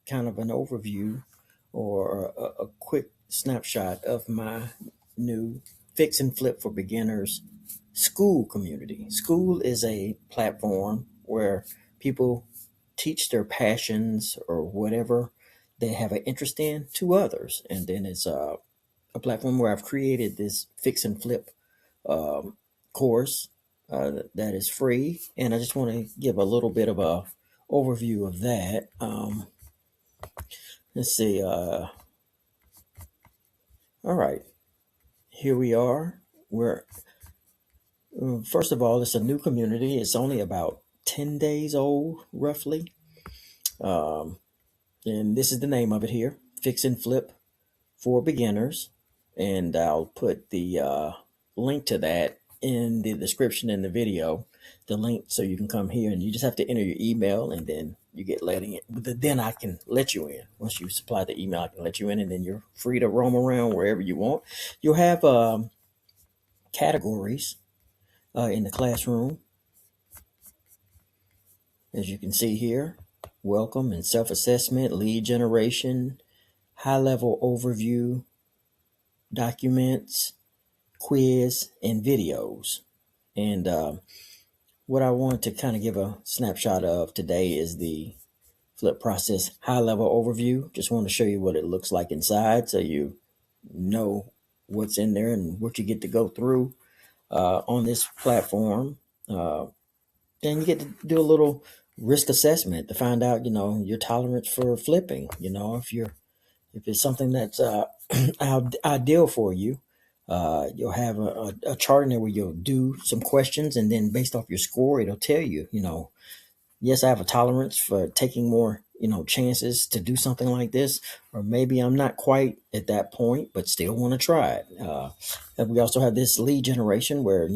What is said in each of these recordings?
kind of an overview or a quick snapshot of my new Fix and Flip for Beginners school community. School is a platform where people teach their passions or whatever they have an interest in to others. And then it's a platform where I've created this Fix and Flip um, course that is free. And I just want to give a little bit of a overview of that. Let's see. All right, here we are. We're first of all, it's a new community. It's only about 10 days old, roughly. Um, and this is the name of it here: Fix and Flip for Beginners. And I'll put the link to that in the description in the video. The link so you can come here and you just have to enter your email and then you get letting it. But then I can let you in. Once you supply the email, I can let you in, and then you're free to roam around wherever you want. You'll have categories in the classroom, as you can see here: welcome and self-assessment, lead generation, high-level overview, documents, quiz, and videos. And what I want to kind of give a snapshot of today is the flip process high-level overview. Just want to show you what it looks like inside so you know what's in there and what you get to go through on this platform. Then you get to do a little risk assessment to find out, your tolerance for flipping. If it's something that's ideal for you, you'll have a chart in there where you'll do some questions, and then based off your score, it'll tell you, yes, I have a tolerance for taking more, chances to do something like this, or maybe I'm not quite at that point, but still want to try it. And we also have this lead generation where,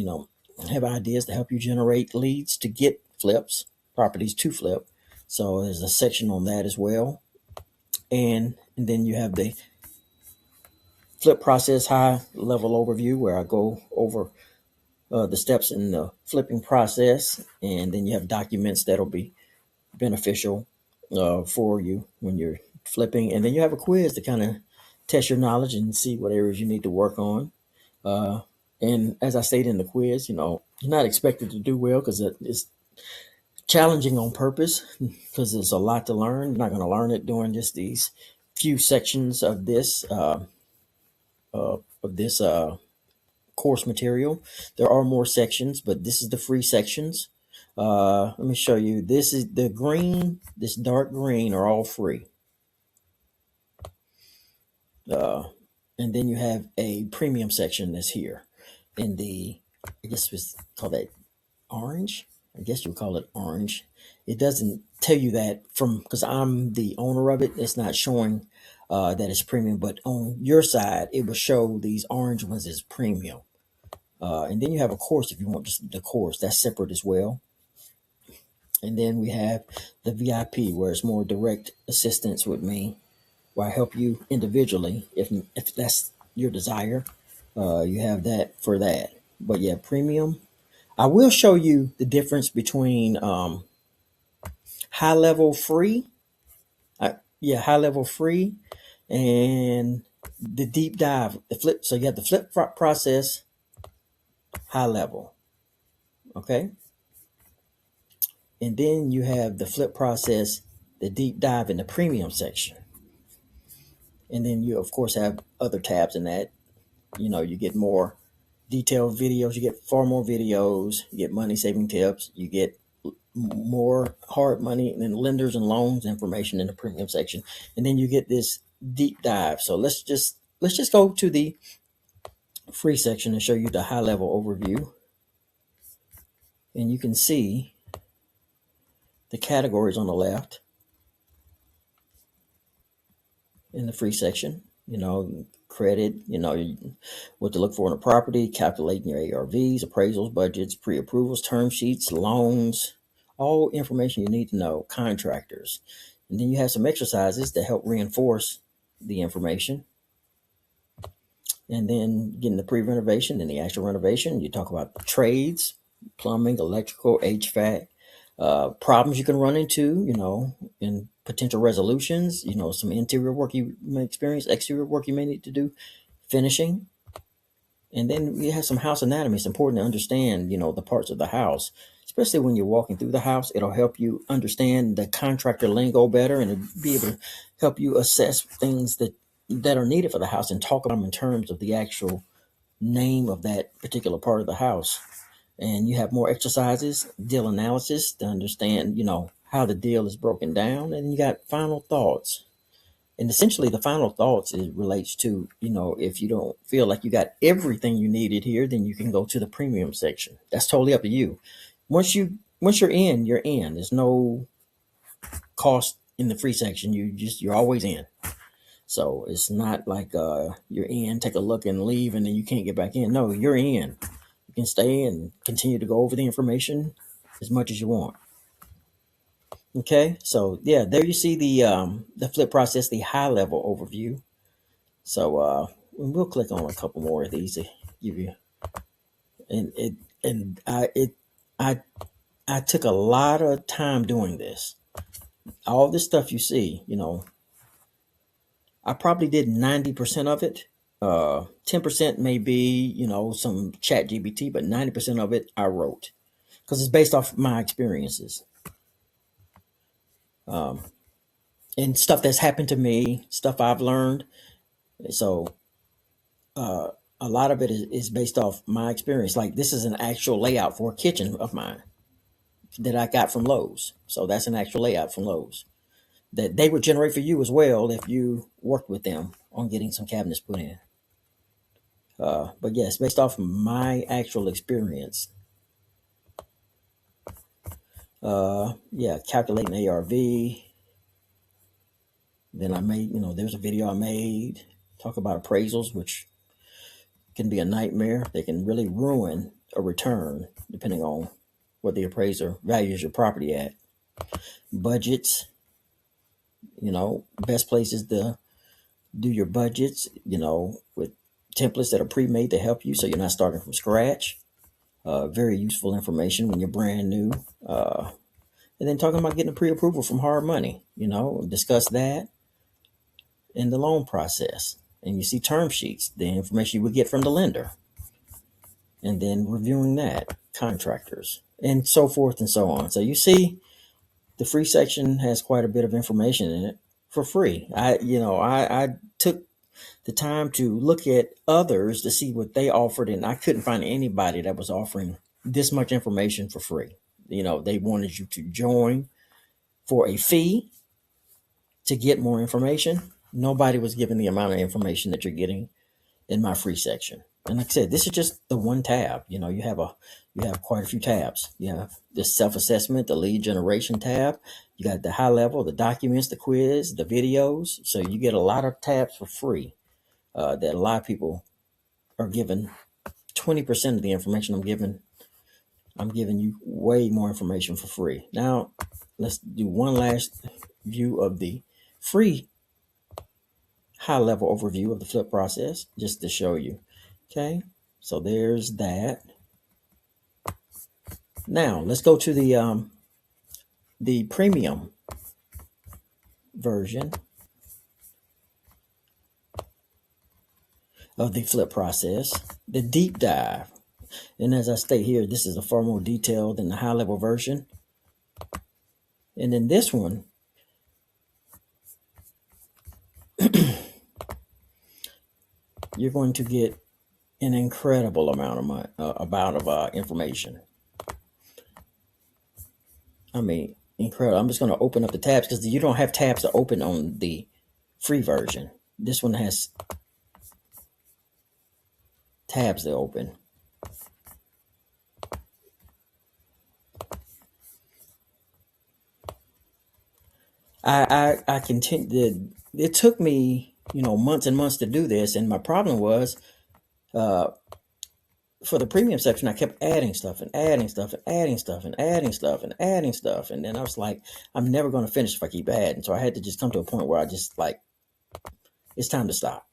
have ideas to help you generate leads to get flips, properties to flip. So there's a section on that as well. And then you have the flip process high level overview where I go over the steps in the flipping process. And then you have documents that'll be beneficial for you when you're flipping. And then you have a quiz to kind of test your knowledge and see what areas you need to work on. And as I stated in the quiz, you're not expected to do well because it's challenging on purpose because there's a lot to learn. You're not going to learn it during just these few sections of this course material. There are more sections, but this is the free sections. Let me show you. This is the green, this dark green are all free. And then you have a premium section that's here in the, I guess we call that orange. I guess you would call it orange. It doesn't tell you that because I'm the owner of it. It's not showing that it's premium, but on your side, it will show these orange ones as premium. And then you have a course if you want just the course. That's separate as well. And then we have the VIP where it's more direct assistance with me, where I help you individually if that's your desire. You have that for that. But yeah, premium. I will show you the difference between high level free. High level free and the deep dive, the flip. So you have the flip process high level. Okay. And then you have the flip process, the deep dive in the premium section. And then you, of course, have other tabs in that. You get more detailed videos. You get far more videos. You get money saving tips. You get more hard money and then lenders and loans information in the premium section. And then you get this deep dive. So let's just go to the free section and show you the high level overview. And you can see the categories on the left in the free section. Credit, what to look for in a property, calculating your ARVs, appraisals, budgets, pre-approvals, term sheets, loans, all information you need to know, contractors. And then you have some exercises to help reinforce the information. And then getting the pre-renovation and the actual renovation, you talk about trades, plumbing, electrical, HVAC, problems you can run into, and potential resolutions, some interior work you may experience, exterior work you may need to do, finishing. And then we have some house anatomy. It's important to understand, the parts of the house, especially when you're walking through the house. It'll help you understand the contractor lingo better, and it'll be able to help you assess things that are needed for the house and talk about them in terms of the actual name of that particular part of the house. And you have more exercises, deal analysis to understand, how the deal is broken down. And you got final thoughts. And essentially the final thoughts relates to, if you don't feel like you got everything you needed here, then you can go to the premium section. That's totally up to you. Once you're in, you're in. There's no cost in the free section. You're always in. So it's not like you're in, take a look and leave, and then you can't get back in. No, you're in. You can stay and continue to go over the information as much as you want. Okay, so yeah, there you see the flip process, the high level overview. So we'll click on a couple more of these to give you, and I took a lot of time doing this. All this stuff you see, I probably did 90% of it. 10% may be, some chat GBT, but 90% of it I wrote because it's based off my experiences. And stuff that's happened to me, stuff I've learned. So a lot of it is based off my experience. Like this is an actual layout for a kitchen of mine that I got from Lowe's. So that's an actual layout from Lowe's that they would generate for you as well if you worked with them on getting some cabinets put in. But yes, based off my actual experience. Calculating ARV. Then I made, there's a video I made talk about appraisals, which can be a nightmare. They can really ruin a return depending on what the appraiser values your property at. Budgets, best places to do your budgets, with templates that are pre-made to help you so you're not starting from scratch. Very useful information when you're brand new. And then talking about getting a pre-approval from Hard Money, discuss that in the loan process. And you see term sheets, the information you would get from the lender. And then reviewing that, contractors, and so forth and so on. So you see the free section has quite a bit of information in it for free. I took the time to look at others to see what they offered, and I couldn't find anybody that was offering this much information for free. They wanted you to join for a fee to get more information. Nobody was giving the amount of information that you're getting in my free section. And like I said, this is just the one tab. You have quite a few tabs. You have the self-assessment, the lead generation tab. You got the high level, the documents, the quiz, the videos. So you get a lot of tabs for free that a lot of people are given 20% of the information I'm giving. I'm giving you way more information for free. Now, let's do one last view of the free high-level overview of the flip process, just to show you. Okay, so there's that. Now, let's go to the premium version of the flip process, the deep dive. And as I state here, this is a far more detailed than the high-level version. And then this one, you're going to get an incredible amount of information. I mean, incredible. I'm just going to open up the tabs because you don't have tabs to open on the free version. This one has tabs to open. I continued. It took me, months and months to do this, and my problem was, for the premium section, I kept adding stuff and adding stuff and adding stuff and adding stuff and adding stuff, and then I was like, I'm never going to finish if I keep adding. So I had to just come to a point where I just like, it's time to stop.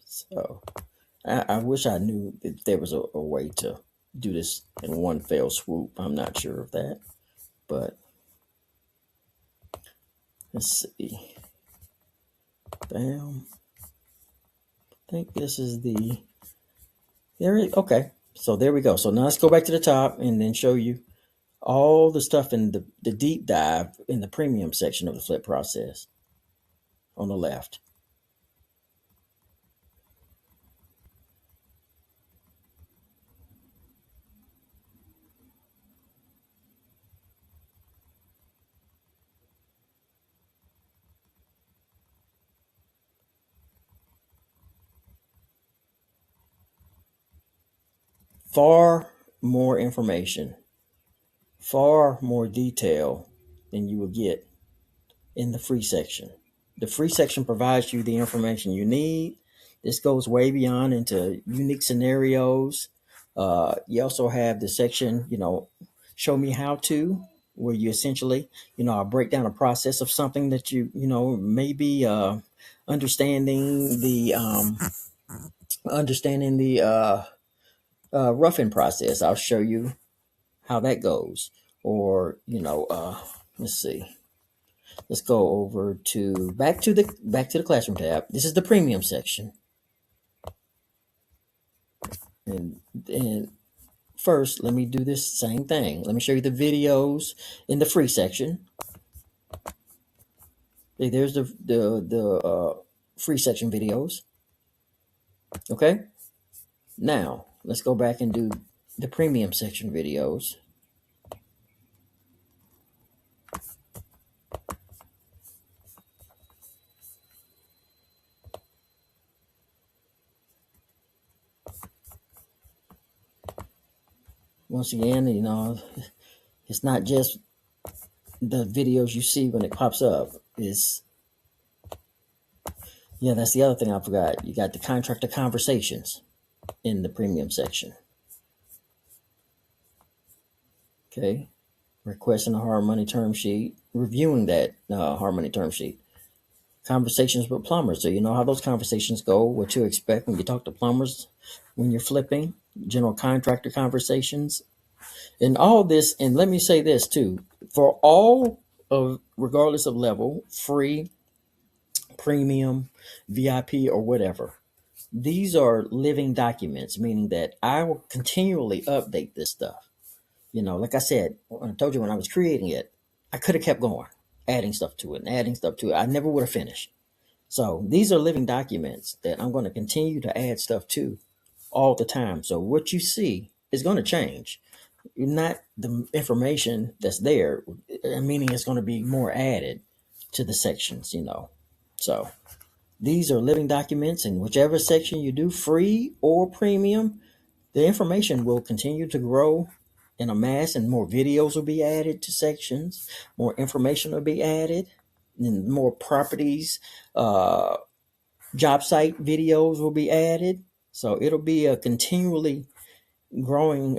So I wish I knew that there was a way to do this in one fell swoop. I'm not sure of that, but let's see. Bam. I think this is the okay. So there we go. So now let's go back to the top and then show you all the stuff in the deep dive in the premium section of the flip process on the left. Far more information, far more detail than you will get in the free section. The free section provides you the information you need. This goes way beyond into unique scenarios. You also have the section, show me how to, where you essentially, I'll break down a process of something that maybe understanding the roughing process. I'll show you how that goes. Or, let's see. Let's go over to back to the classroom tab. This is the premium section. And first, let me do this same thing. Let me show you the videos in the free section. Okay, there's the free section videos. Okay. Now let's go back and do the premium section videos. Once again, it's not just the videos you see when it pops up. That's the other thing I forgot. You got the contractor conversations in the premium section. Okay. Requesting a hard money term sheet, reviewing that hard money term sheet. Conversations with plumbers. So you know how those conversations go, what to expect when you talk to plumbers when you're flipping, general contractor conversations, and all this. And let me say this too, for all of, regardless of level, free, premium, VIP, or whatever, these are living documents, meaning that I will continually update this stuff. Like I said, I told you when I was creating it, I could have kept going, adding stuff to it and adding stuff to it. I never would have finished. So these are living documents that I'm going to continue to add stuff to all the time. So what you see is going to change. Not the information that's there, meaning it's going to be more added to the sections, So these are living documents, and whichever section you do, free or premium, the information will continue to grow and amass, and more videos will be added to sections, more information will be added, and more properties, job site videos will be added. So it'll be a continually growing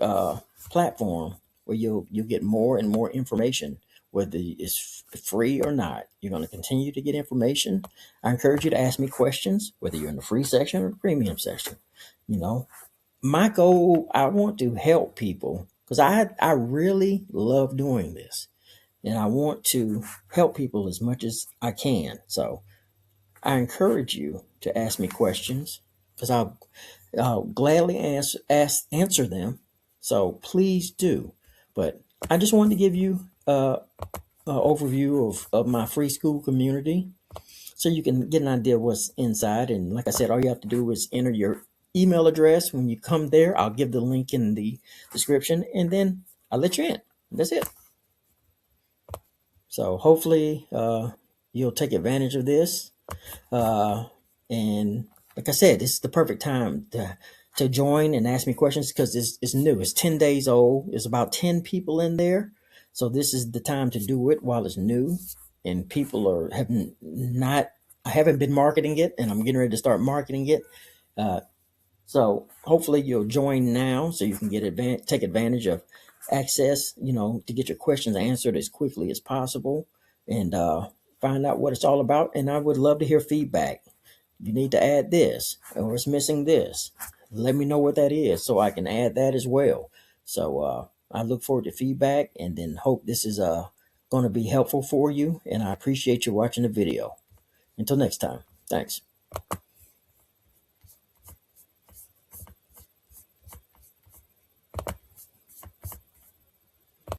platform where you'll get more and more information, whether it's free or not. You're going to continue to get information. I encourage you to ask me questions, whether you're in the free section or the premium section. My goal, I want to help people because I really love doing this, and I want to help people as much as I can. So I encourage you to ask me questions because I'll gladly answer them. So please do. But I just wanted to give you an overview of my free school community so you can get an idea of what's inside. And like I said, all you have to do is enter your email address. When you come there, I'll give the link in the description, and then I'll let you in. That's it. So hopefully you'll take advantage of this. And like I said, this is the perfect time to join and ask me questions because it's new. It's 10 days old. There's about 10 people in there. So this is the time to do it while it's new. And people I haven't been marketing it, and I'm getting ready to start marketing it. So hopefully you'll join now so you can take advantage of access, to get your questions answered as quickly as possible and find out what it's all about. And I would love to hear feedback. You need to add this or it's missing this. Let me know what that is so I can add that as well. So I look forward to feedback, and then hope this is going to be helpful for you. And I appreciate you watching the video. Until next time, thanks.